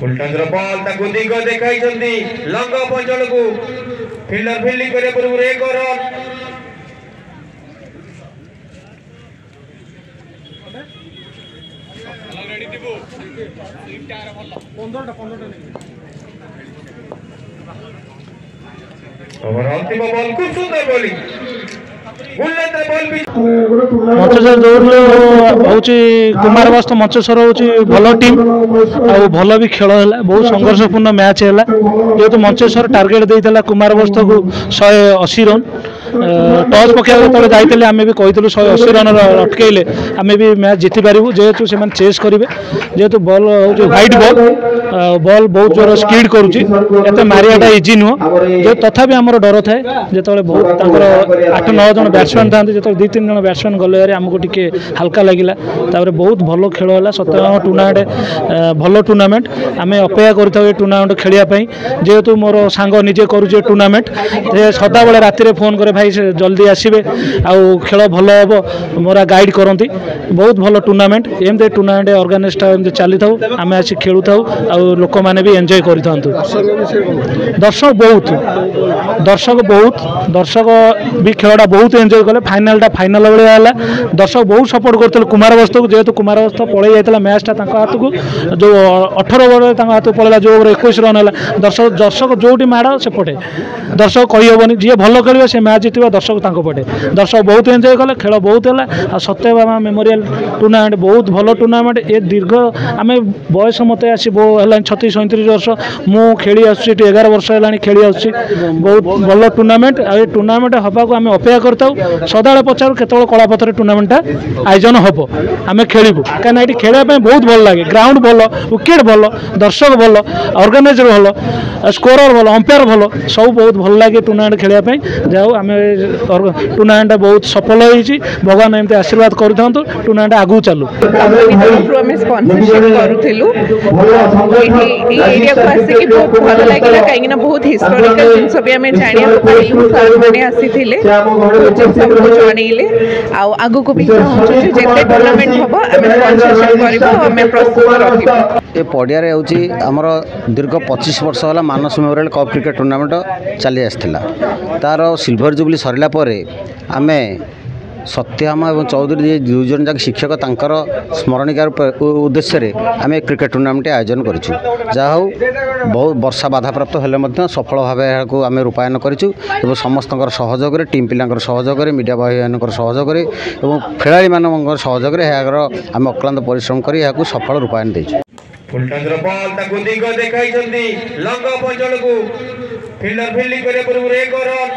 फुलटांगर ball ताकू दिग देखाइछन्ती lung पंचल को फिल्डर फील्डिंग करे पूर्व एक रन अंतिम बॉल खूब सुंदर बॉलिंग मंचेश्वर दौड़ हूँ कुमार बस्त मंचेश्वर हूँ भल टीम आ भल भी खेल है बहुत संघर्षपूर्ण मैच है जेहेतु मंचेश्वर टार्गेट देता कुमार बस्त को 180 रन टॉस पकड़ा जो जाते आम भी कही 180 रन अटकैले आम भी मैच जीति पारू जेहेतु से चेस करेंगे जेहेतु बॉल हूँ व्हाइट बॉल बॉल बहुत जोर स्पीड करुँचे मारियाटा इजी नुह जो तथापि आम डर थाए जो बहुत 8-9 जन बैट्समैन था जो 2-3 जन बैट्समैन गले आमको टिके हल्का लगिला बहुत भल खेल है सत्य टूर्नामेंट भल टूर्नामेंट आम अपेक्षा कर टूर्नामेंट खेलने जेहेतु मोर सांग निजे करुचे टूर्नामेंट सदा बेले राति फोन करे भाई जल्दी आसबे आउ खेल भल हम मोरा गाइड करती बहुत भल टूर्नामेंट एमती टूर्नामेंट ऑर्गेनाइजटा एमती चली था आम आसी खेलु था लोक मैंने भी एंजॉय कर दर्शक भी खेलटा बहुत एंजॉय कले फाइनालटा फाइनाल भाया दर्शक बहुत सपोर्ट करते कुमार बस्त को जेहेतु कुमार बस्त पलि जाता मैचटा हाथ को जो 18 ओवर हाथ पड़ा जो ओवर 21 रन है दर्शक जो माड़ सेपटे दर्शक कहीहबनी जी भल खेल से मैच जीत दर्शक पटे दर्शक बहुत एंजॉय कले खेल बहुत है सत्यभामा मेमोरियल टूर्नामेंट बहुत भल टूर्नामेंट ये दीर्घ आम बयस मत आसी 36-37 वर्ष मु खेली आसुची 11 वर्ष है खेली आसुची बहुत भल टूर्नामेंट आ टूर्नामेंट हवा को आम अपेक्षा करता सदा पचार केतल कलापथर टूर्नामेंटा आयोजन हम आम खेलू कहीं ये खेलने बहुत भल लगे ग्राउंड भल विकेट भल दर्शक भल ऑर्गेनाइजर भल स्कोरर भल अंपायर भल सब बहुत भल लगे टूर्नामेंट खेलने जाओ आम टूर्नामेंट बहुत सफल होती भगवान एमती आशीर्वाद करूँ टूर्नामेंट आगू चलू भल लगे कहीं बहुत हिस्टोरिकल जिनस भी आम जानले आगू को भी जिते टूर्नामेंट हम आम प्रस्तुत ये पड़िया आमर दीर्घ 25 वर्ष है मानस मेमोरियल कप क्रिकेट टूर्नामेंट चली आसाला तार सिल्वर जुबली सरला आम सत्यभामा और चौधरी दुई जन जाक शिक्षक तांकर स्मरणिकार उद्देश्य आम क्रिकेट टूर्नामेंट आयोजन करूँ जहाँ बहुत वर्षा बाधा प्राप्त हेल्ले सफल भाव यहाँ आम रूपायन करूँ समस्त सहयोग टीम पिलांकर सहयोग मीडिया भाई मान सहयोग और खेलाड़ी मान सहयोग आम अक्लांत परिश्रम कर यहाँ सफल रूपायन देचु फुलटांगर बॉल ताकू दिग देखाइछन्ती लंग पंचल को फिल्डर फील्डिंग करे पूर्व एक रन